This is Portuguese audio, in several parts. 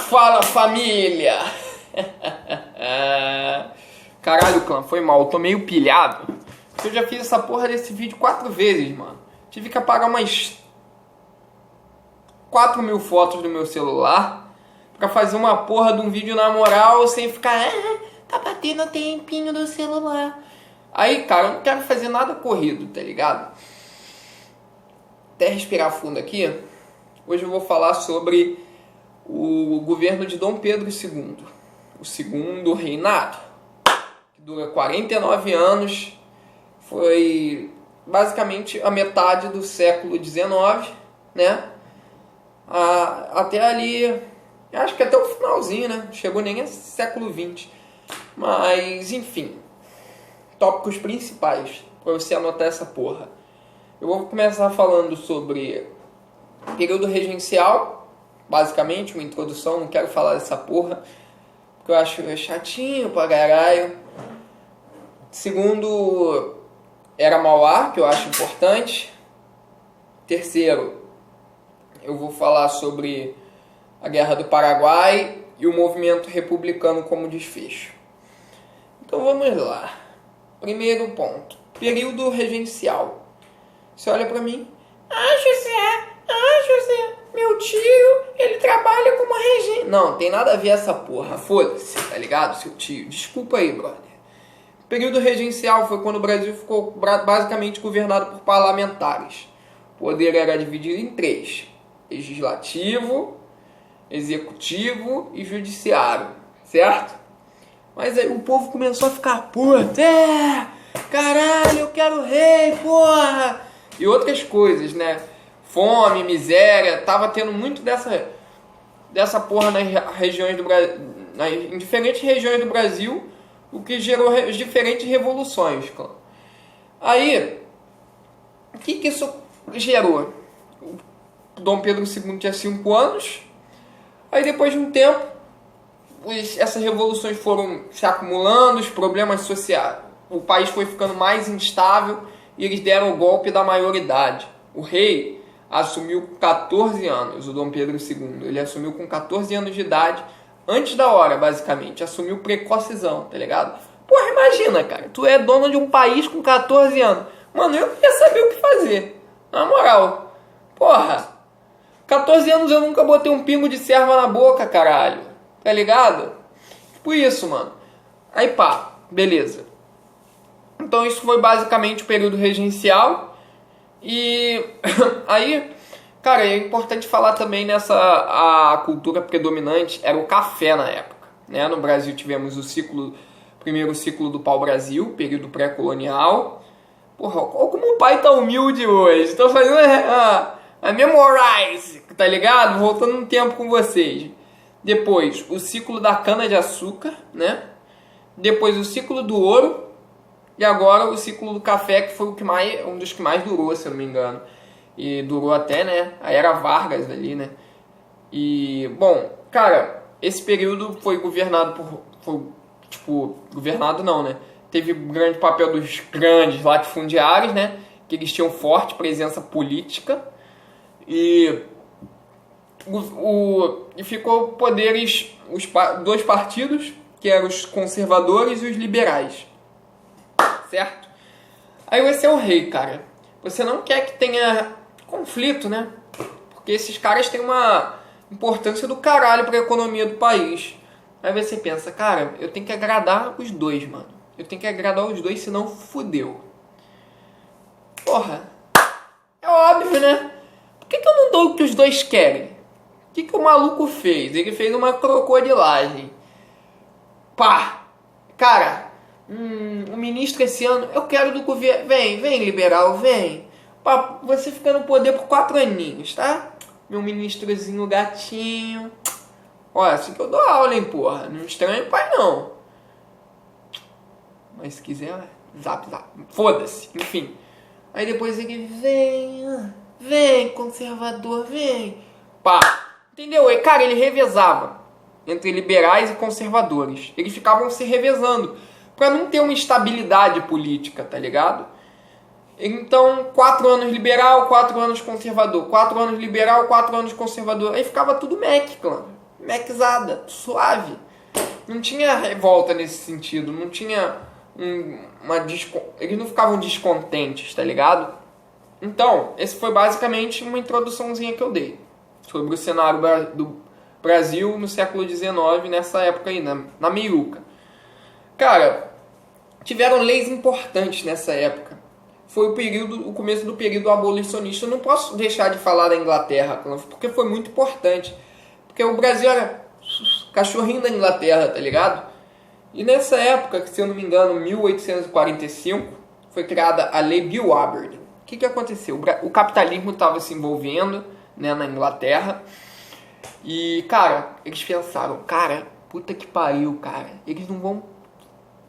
Fala, família! Caralho, clã, foi mal. Eu tô meio pilhado. Eu já fiz essa porra desse vídeo 4 vezes, mano. Tive que apagar umas 4.000 fotos do meu celular pra fazer uma porra de um vídeo na moral sem ficar... tá batendo o tempinho do celular. Aí, cara, eu não quero fazer nada corrido, tá ligado? Até respirar fundo aqui. Hoje eu vou falar sobre o governo de Dom Pedro II. O segundo reinado. Que dura 49 anos. Foi basicamente a metade do século XIX, né? Até ali, acho que até o finalzinho, né? Não chegou nem a século XX. Mas, enfim, tópicos principais para você anotar essa porra. Eu vou começar falando sobre período regencial, basicamente, uma introdução, não quero falar dessa porra, porque eu acho chatinho pra caralho. Segundo, Era Mauá, que eu acho importante. Terceiro, eu vou falar sobre a Guerra do Paraguai e o movimento republicano como desfecho. Então vamos lá. Primeiro ponto, período regencial. Você olha pra mim, José, meu tio, ele trabalha como regente. Não, tem nada a ver essa porra, foda-se, tá ligado, seu tio? Desculpa aí, brother. O período regencial foi quando o Brasil ficou basicamente governado por parlamentares. O poder era dividido em 3: legislativo, executivo e judiciário, certo? Mas aí o povo começou a ficar puto. Caralho, eu quero rei, porra! E outras coisas, né? Fome, miséria, tava tendo muito dessa porra nas regiões do Brasil, em diferentes regiões do Brasil, o que gerou diferentes revoluções. Aí, o que isso gerou? O Dom Pedro II tinha 5 anos, aí depois de um tempo, essas revoluções foram se acumulando, os problemas sociais, o país foi ficando mais instável e eles deram o golpe da maioridade. O rei assumiu com 14 anos, o Dom Pedro II. Ele assumiu com 14 anos de idade, antes da hora, basicamente. Assumiu precocezão, tá ligado? Porra, imagina, cara. Tu é dono de um país com 14 anos. Mano, eu não ia saber o que fazer. Na moral. Porra. 14 anos eu nunca botei um pingo de serva na boca, caralho. Tá ligado? Tipo isso, mano. Aí pá, beleza. Então isso foi basicamente o período regencial. E aí, cara, é importante falar também a cultura predominante era o café na época, né? No Brasil tivemos primeiro ciclo do pau-brasil, período pré-colonial. Porra, olha como o pai tá humilde hoje. Tô fazendo a memorize, tá ligado? Voltando um tempo com vocês. Depois, o ciclo da cana-de-açúcar, né? Depois, o ciclo do ouro. E agora o ciclo do café, que foi um dos que mais durou, se eu não me engano. E durou até, né, a Era Vargas ali, né. E, bom, cara, esse período foi governado governado não, né. Teve grande papel dos grandes latifundiários, né, que eles tinham forte presença política. E ficou poderes, os 2 partidos, que eram os conservadores e os liberais. Certo? Aí você é o rei, cara. Você não quer que tenha conflito, né? Porque esses caras têm uma importância do caralho pra economia do país. Aí você pensa, cara, eu tenho que agradar os 2, mano. Eu tenho que agradar os 2, senão fudeu. Porra. É óbvio, né? Por que eu não dou o que os 2 querem? O que o maluco fez? Ele fez uma crocodilagem. Pá! Cara... o ministro esse ano, eu quero do governo, vem liberal, vem, pra você ficar no poder por 4 aninhos, tá? Meu ministrozinho gatinho, olha, assim que eu dou aula, hein, porra, não estranho pai não, mas se quiser, zap, foda-se, enfim, aí depois ele vem, conservador, vem, pá, entendeu? E, cara, ele revezava entre liberais e conservadores, eles ficavam se revezando, pra não ter uma estabilidade política, tá ligado? Então, 4 anos liberal, 4 anos conservador. 4 anos liberal, 4 anos conservador. Aí ficava tudo mec, clã. Meczada, suave. Não tinha revolta nesse sentido. Não tinha eles não ficavam descontentes, tá ligado? Então, esse foi basicamente uma introduçãozinha que eu dei sobre o cenário do Brasil no século XIX, nessa época aí, na meiuca. Cara, tiveram leis importantes nessa época. Foi o começo do período abolicionista. Eu não posso deixar de falar da Inglaterra, porque foi muito importante. Porque o Brasil era cachorrinho da Inglaterra, tá ligado? E nessa época, se eu não me engano, 1845, foi criada a Lei Bill Aberdeen. O que aconteceu? O capitalismo estava se envolvendo, né, na Inglaterra. E, cara, eles pensaram, cara, puta que pariu, cara. Eles não vão...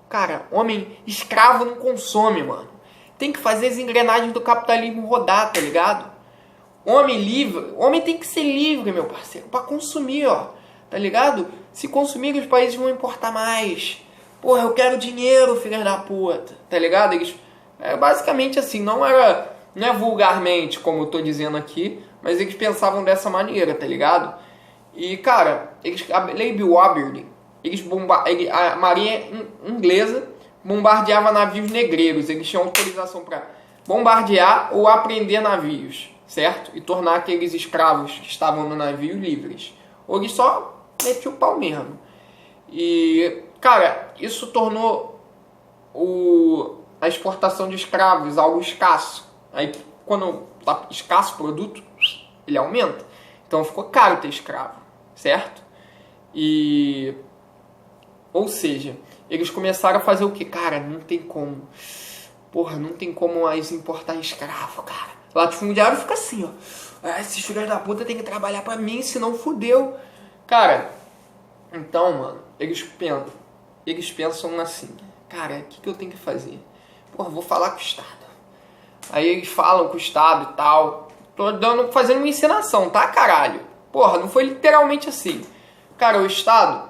Cara, homem escravo não consome, mano. Tem que fazer as engrenagens do capitalismo rodar, tá ligado? Homem livre, homem tem que ser livre, meu parceiro, pra consumir, ó. Tá ligado? Se consumir, os países vão importar mais. Porra, eu quero dinheiro, filha da puta. Tá ligado? Eles... basicamente assim, não é vulgarmente, como eu tô dizendo aqui, mas eles pensavam dessa maneira, tá ligado? E, cara, a Lei Bill Aberdeen, a marinha inglesa bombardeava navios negreiros. Eles tinham autorização para bombardear ou apreender navios, certo? E tornar aqueles escravos que estavam no navio livres. Ou eles só metiam o pau mesmo. E, cara, isso tornou a exportação de escravos algo escasso. Aí, quando tá escasso o produto, ele aumenta. Então ficou caro ter escravo, certo? E... ou seja, eles começaram a fazer o que? Cara, não tem como. Porra, não tem como mais importar escravo, cara. Latifundiário fica assim, ó. Esses filhos da puta tem que trabalhar pra mim, senão fudeu. Cara, então, mano, eles pensam assim. Cara, o que eu tenho que fazer? Porra, vou falar com o Estado. Aí eles falam com o Estado e tal. Tô fazendo uma encenação, tá, caralho? Porra, não foi literalmente assim. Cara, o Estado...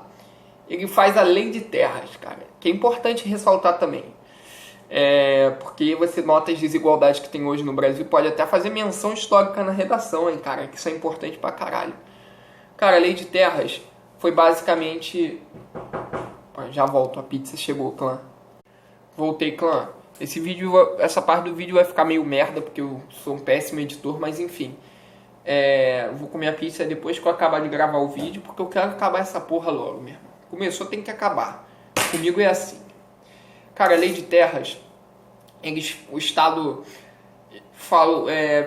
ele faz a lei de terras, cara. Que é importante ressaltar também. Porque você nota as desigualdades que tem hoje no Brasil. Pode até fazer menção histórica na redação, hein, cara. Que isso é importante pra caralho. Cara, a lei de terras foi basicamente... já volto, a pizza chegou, clã. Voltei, clã. Essa parte do vídeo vai ficar meio merda, porque eu sou um péssimo editor, mas enfim. Vou comer a pizza depois que eu acabar de gravar o vídeo, porque eu quero acabar essa porra logo, meu irmão. Começou, tem que acabar. Comigo é assim. Cara, a lei de terras, o Estado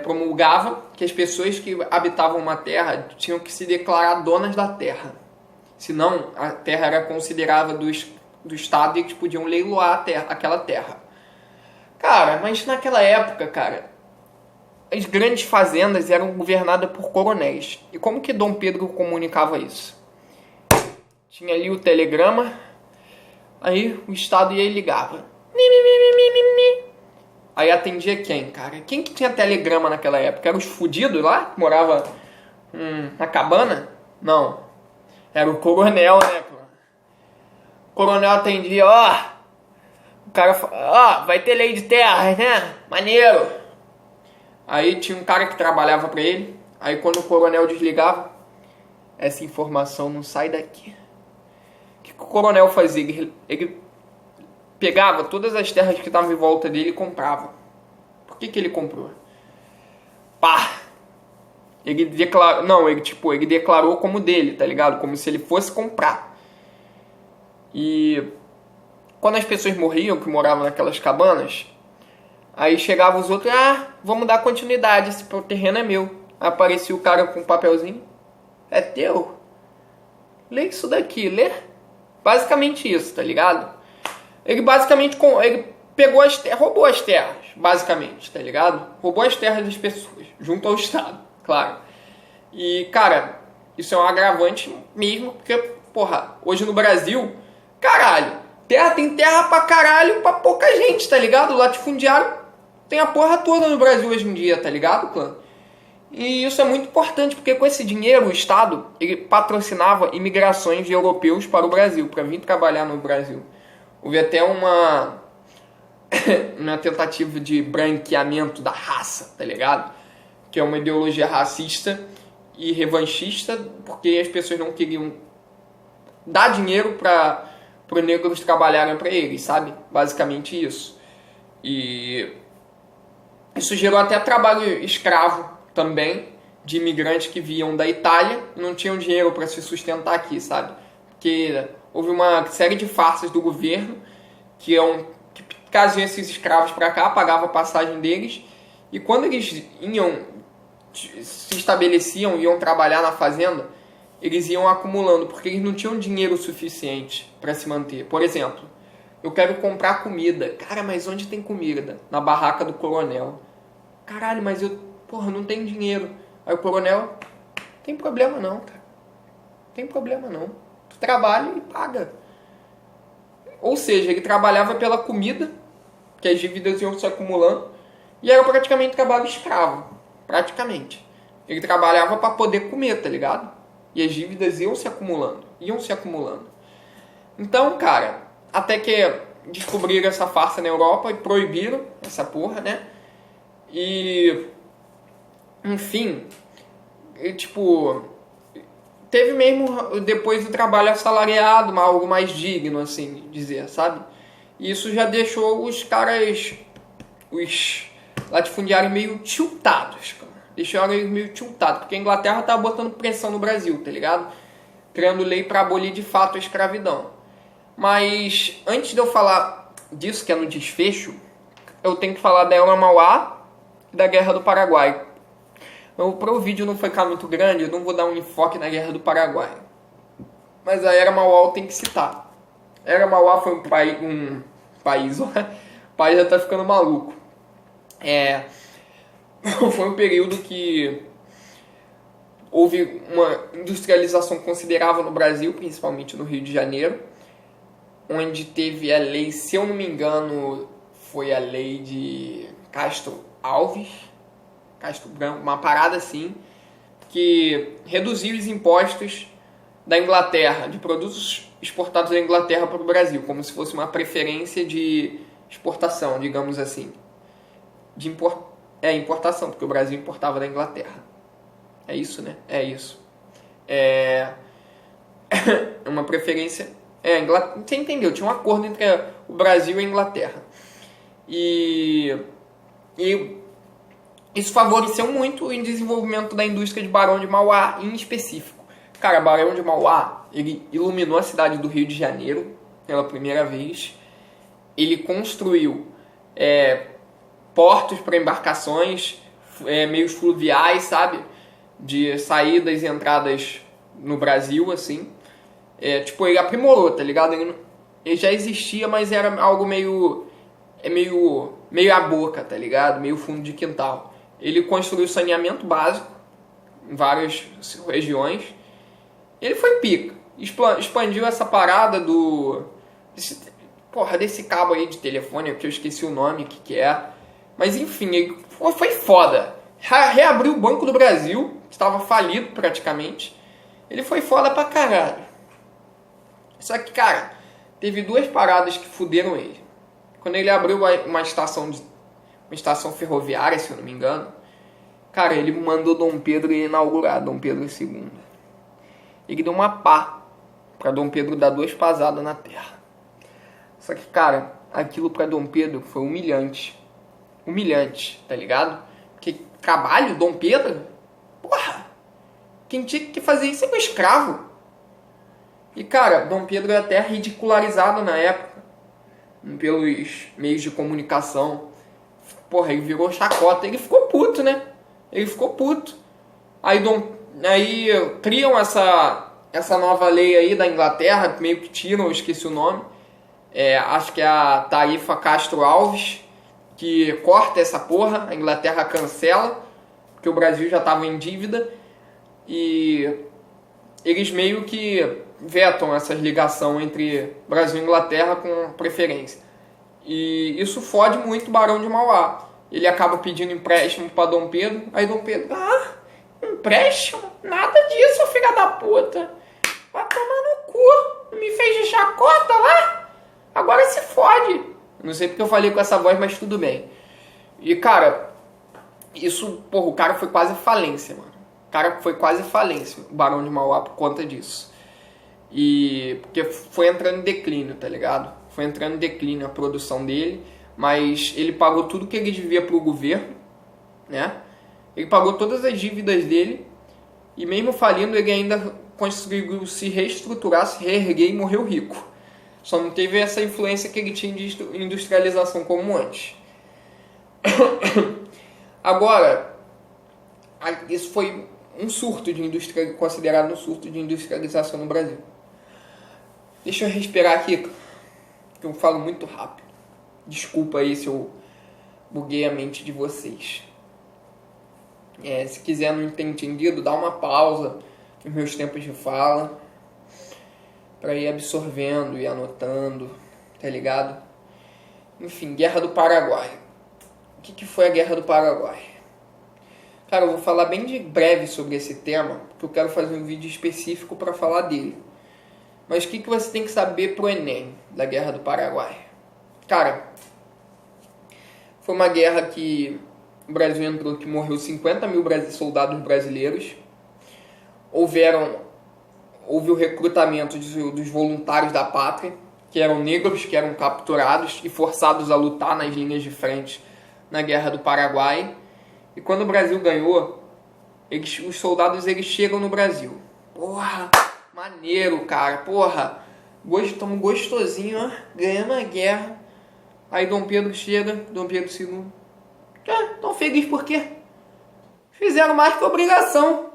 promulgava que as pessoas que habitavam uma terra tinham que se declarar donas da terra. Senão, a terra era considerada do Estado e eles podiam leiloar aquela terra. Cara, mas naquela época, cara, as grandes fazendas eram governadas por coronéis. E como que Dom Pedro comunicava isso? Tinha ali o telegrama, aí o Estado ia e ligava. Aí atendia quem, cara? Quem que tinha telegrama naquela época? Eram os fudidos lá, que morava na cabana? Não. Era o coronel, né? O coronel atendia, o cara falava, vai ter lei de terras, né? Maneiro. Aí tinha um cara que trabalhava pra ele. Aí quando o coronel desligava, essa informação não sai daqui. O que o coronel fazia? Ele pegava todas as terras que estavam em volta dele e comprava. Por que ele comprou? Pá! Ele declarou, ele declarou como dele, tá ligado? Como se ele fosse comprar. E quando as pessoas morriam, que moravam naquelas cabanas, aí chegavam os outros, vamos dar continuidade, esse terreno é meu. Aí aparecia o cara com um papelzinho, é teu. Lê isso daqui, lê. Basicamente isso, tá ligado? Ele basicamente pegou roubou as terras, basicamente, tá ligado? Roubou as terras das pessoas, junto ao Estado, claro. E, cara, isso é um agravante mesmo, porque, porra, hoje no Brasil, caralho, tem terra pra caralho pra pouca gente, tá ligado? O latifundiário tem a porra toda no Brasil hoje em dia, tá ligado, clã? E isso é muito importante, porque com esse dinheiro o Estado ele patrocinava imigrações de europeus para o Brasil, para vir trabalhar no Brasil. Houve até uma na tentativa de branqueamento da raça, tá ligado? Que é uma ideologia racista e revanchista, porque as pessoas não queriam dar dinheiro para os negros trabalharem para eles, sabe? Basicamente isso. E isso gerou até trabalho escravo também, de imigrantes que vinham da Itália e não tinham dinheiro para se sustentar aqui, sabe? Porque houve uma série de farsas do governo que traziam esses escravos para cá, pagava a passagem deles, e quando eles se estabeleciam, iam trabalhar na fazenda, eles iam acumulando, porque eles não tinham dinheiro suficiente para se manter. Por exemplo, eu quero comprar comida. Cara, mas onde tem comida? Na barraca do coronel. Caralho, mas eu não tenho dinheiro. Aí o coronel, tem problema não, cara. Tem problema não. Tu trabalha e paga. Ou seja, ele trabalhava pela comida, que as dívidas iam se acumulando, e era praticamente trabalho escravo. Praticamente. Ele trabalhava para poder comer, tá ligado? E as dívidas iam se acumulando. Então, cara, até que descobriram essa farsa na Europa e proibiram essa porra, né? E, enfim, teve mesmo depois o trabalho assalariado, algo mais digno, assim dizer, sabe? E isso já deixou os caras, os latifundiários meio tiltados, cara. Deixaram eles meio tiltados, porque a Inglaterra tava botando pressão no Brasil, tá ligado? Criando lei para abolir de fato a escravidão. Mas antes de eu falar disso, que é no desfecho, eu tenho que falar da Elma Mauá e da Guerra do Paraguai. Para o vídeo não ficar muito grande, eu não vou dar um enfoque na Guerra do Paraguai. Mas a Era Mauá eu tenho que citar. A Era Mauá foi um país, o país já tá ficando maluco. Foi um período que houve uma industrialização considerável no Brasil, principalmente no Rio de Janeiro, onde teve a lei, se eu não me engano, foi a lei de Castro Branco, uma parada assim, que reduziu os impostos da Inglaterra, de produtos exportados da Inglaterra para o Brasil, como se fosse uma preferência de exportação, digamos assim. Importação, porque o Brasil importava da Inglaterra. É isso, né? É isso. Uma preferência... Você entendeu? Tinha um acordo entre o Brasil e a Inglaterra. E isso favoreceu muito o desenvolvimento da indústria de Barão de Mauá, em específico. Cara, Barão de Mauá, ele iluminou a cidade do Rio de Janeiro pela primeira vez. Ele construiu portos para embarcações, meios fluviais, sabe? De saídas e entradas no Brasil, assim. Ele aprimorou, tá ligado? Ele já existia, mas era algo meio a boca, tá ligado? Meio fundo de quintal. Ele construiu saneamento básico em várias regiões. Ele foi pica. Expandiu essa parada desse cabo aí de telefone, que eu esqueci o nome, que é. Mas enfim, ele foi foda. Reabriu o Banco do Brasil, que estava falido praticamente. Ele foi foda pra caralho. Só que, cara, teve duas paradas que fuderam ele. Quando ele abriu uma estação ferroviária, se eu não me engano, cara, ele mandou Dom Pedro inaugurar, Dom Pedro II. Ele deu uma pá pra Dom Pedro dar 2 pasadas na terra. Só que, cara, aquilo pra Dom Pedro foi humilhante. Humilhante, tá ligado? Porque trabalho, Dom Pedro? Porra! Quem tinha que fazer isso é um escravo. E, cara, Dom Pedro é até ridicularizado na época pelos meios de comunicação. Porra, ele virou chacota. Ele ficou puto, né? Ele ficou puto. Aí criam essa nova lei aí da Inglaterra, meio que tiram, eu esqueci o nome. Acho que é a tarifa Castro Alves, que corta essa porra. A Inglaterra cancela, porque o Brasil já estava em dívida. E eles meio que vetam essa ligação entre Brasil e Inglaterra com preferência. E isso fode muito o Barão de Mauá. Ele acaba pedindo empréstimo para Dom Pedro. Aí Dom Pedro, empréstimo? Nada disso, filha da puta. Vai tomar no cu. Me fez de chacota lá? Agora se fode. Não sei porque eu falei com essa voz, mas tudo bem. E, cara, isso, porra, o cara foi quase falência, mano. O cara foi quase falência, o Barão de Mauá, por conta disso. E porque foi entrando em declínio, tá ligado? Foi entrando em declínio a produção dele, mas ele pagou tudo que ele devia pro governo, né? Ele pagou todas as dívidas dele e mesmo falindo ele ainda conseguiu se reestruturar, se reerguer e morreu rico. Só não teve essa influência que ele tinha de industrialização como antes. Agora, isso foi um surto de indústria, considerado um surto de industrialização no Brasil. Deixa eu respirar aqui, que eu falo muito rápido. Desculpa aí se eu buguei a mente de vocês. Se quiser não ter entendido, dá uma pausa nos meus tempos de fala para ir absorvendo e anotando, tá ligado? Enfim, Guerra do Paraguai. O que foi a Guerra do Paraguai? Cara, eu vou falar bem de breve sobre esse tema, porque eu quero fazer um vídeo específico para falar dele. Mas o que você tem que saber pro Enem da Guerra do Paraguai? Cara, foi uma guerra que o Brasil entrou, que morreu 50 mil soldados brasileiros. Houve o recrutamento dos voluntários da pátria, que eram negros, que eram capturados e forçados a lutar nas linhas de frente na Guerra do Paraguai. E quando o Brasil ganhou, os soldados chegam no Brasil. Porra, maneiro, cara. Porra, estamos gostosinho, ó, ganhando a guerra. Aí Dom Pedro chega, Dom Pedro II. Tão feliz por quê? Fizeram mais que obrigação.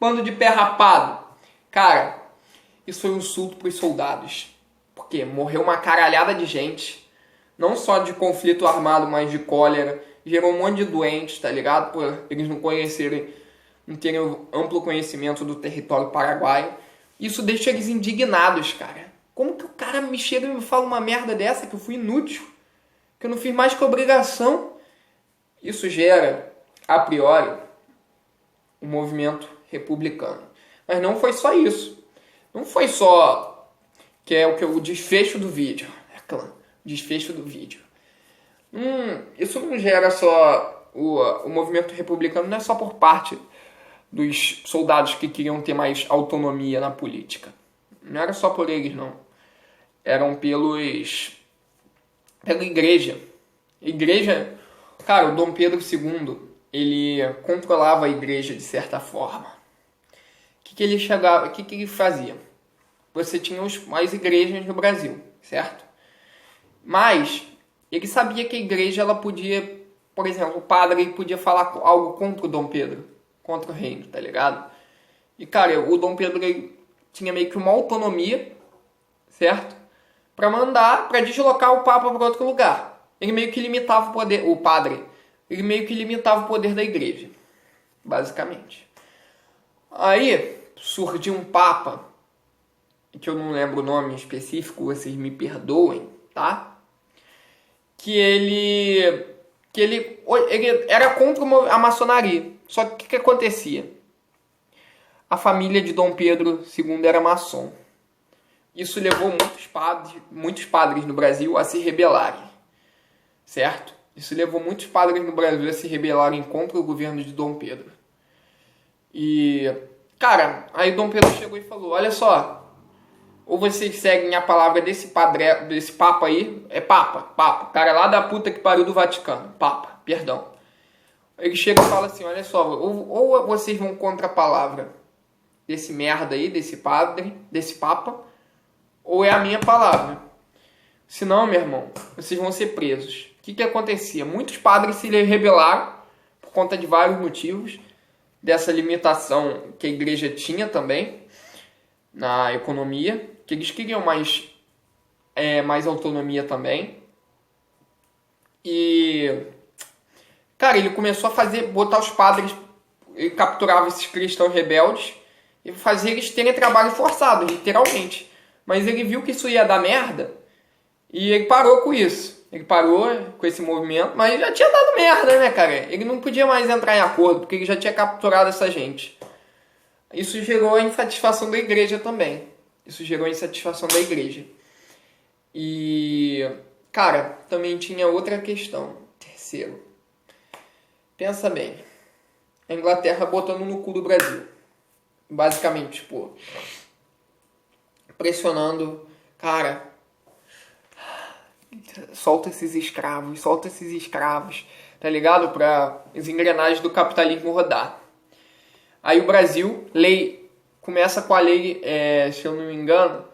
Bando de pé rapado. Cara, isso foi um insulto pros soldados. Porque morreu uma caralhada de gente. Não só de conflito armado, mas de cólera. Gerou um monte de doentes, tá ligado? Por eles não terem amplo conhecimento do território paraguaio. Isso deixa eles indignados, cara. Como que o cara me chega e me fala uma merda dessa, que eu fui inútil? Que eu não fiz mais que obrigação? Isso gera, a priori, um movimento republicano. Mas não foi só isso. Não foi só que é o desfecho do vídeo. Desfecho do vídeo. Isso não gera só o movimento republicano, não é só por parte dos soldados que queriam ter mais autonomia na política. Não era só por eles, não. Eram pela igreja. Cara, o Dom Pedro II, ele controlava a igreja de certa forma. O que ele fazia? Você tinha mais igrejas no Brasil, certo? Mas ele sabia que a igreja, ela podia, por exemplo, o padre podia falar algo contra o Dom Pedro, contra o reino, tá ligado? E, cara, o Dom Pedro ele tinha meio que uma autonomia, certo? Para deslocar o Papa para outro lugar. Ele meio que limitava o poder, o padre, ele meio que limitava o poder da igreja, basicamente. Aí surgiu um Papa, que eu não lembro o nome específico, vocês me perdoem, tá? Que ele era contra a maçonaria. Só que o que acontecia? A família de Dom Pedro II era maçom. Isso levou muitos padres no Brasil a se rebelarem, certo? Isso levou muitos padres no Brasil a se rebelarem contra o governo de Dom Pedro. E, cara, aí Dom Pedro chegou e falou, olha só, ou vocês seguem a palavra desse papa aí, papa, cara lá da puta que pariu do Vaticano, papa, perdão. Ele chega e fala assim, olha só, ou vocês vão contra a palavra desse merda aí, desse padre, desse papa, ou é a minha palavra. Senão, meu irmão, vocês vão ser presos. O que acontecia? Muitos padres se rebelaram por conta de vários motivos, dessa limitação que a igreja tinha também na economia, que eles queriam mais autonomia também. E, cara, ele começou a botar os padres, ele capturava esses cristãos rebeldes e fazia eles terem trabalho forçado, literalmente. Mas ele viu que isso ia dar merda e ele parou com isso. Ele parou com esse movimento, mas já tinha dado merda, né, cara? Ele não podia mais entrar em acordo, porque ele já tinha capturado essa gente. Isso gerou a insatisfação da igreja também. E, Cara, também tinha outra questão. Terceiro. Pensa bem. A Inglaterra botando no cu do Brasil. Basicamente, tipo, pressionando. Cara, solta esses escravos, tá ligado? Pra as engrenagens do capitalismo rodar. Aí o Brasil, começa com a lei, se eu não me engano,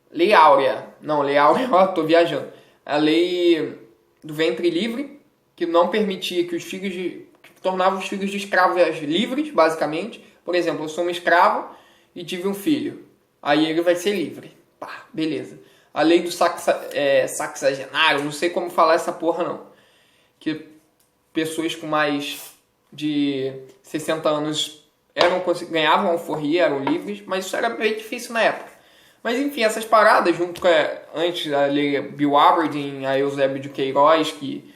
Lei Áurea. Não, Lei Áurea, ó, tô viajando. A lei do ventre livre, que não permitia que que tornava os filhos de escravos livres, basicamente. Por exemplo, eu sou um escravo e tive um filho. Aí ele vai ser livre. Pá, beleza. A lei do saxagenário, não sei como falar essa porra não. Que pessoas com mais de 60 anos ganhavam alforria, eram livres, mas isso era bem difícil na época. Mas enfim, essas paradas, junto com antes a lei Bill Aberdeen, a Eusébio de Queiroz, que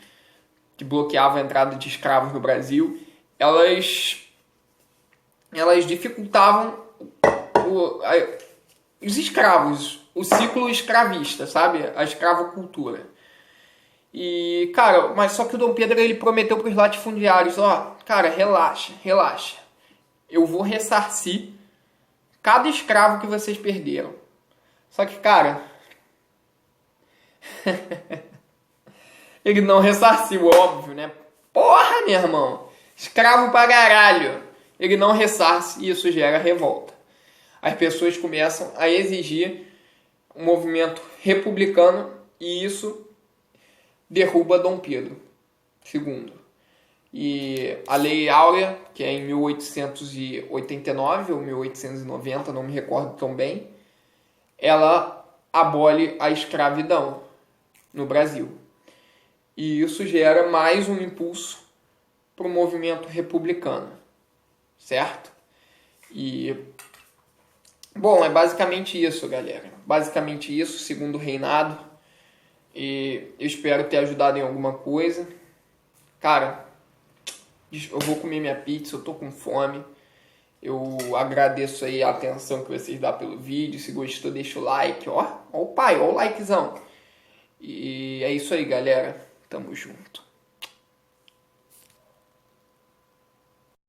bloqueava a entrada de escravos no Brasil, elas dificultavam os escravos, o ciclo escravista, sabe? A escravocultura. E, cara, mas só que o Dom Pedro, ele prometeu para os latifundiários, ó, cara, relaxa. Eu vou ressarcir cada escravo que vocês perderam. Só que, cara, ele não ressarciu, óbvio, né? Porra, meu irmão! Escravo pra caralho! Ele não ressarce e isso gera revolta. As pessoas começam a exigir um movimento republicano e isso derruba Dom Pedro II. E a Lei Áurea, que é em 1889 ou 1890, não me recordo tão bem, ela abole a escravidão no Brasil. E isso gera mais um impulso para o movimento republicano, certo? E, bom, é basicamente isso, galera. Basicamente isso, segundo reinado. E eu espero ter ajudado em alguma coisa. Cara, eu vou comer minha pizza, eu tô com fome. Eu agradeço aí a atenção que vocês dão pelo vídeo. Se gostou, deixa o like, ó. Ó o pai, ó o likezão. E é isso aí, galera. Tamo junto.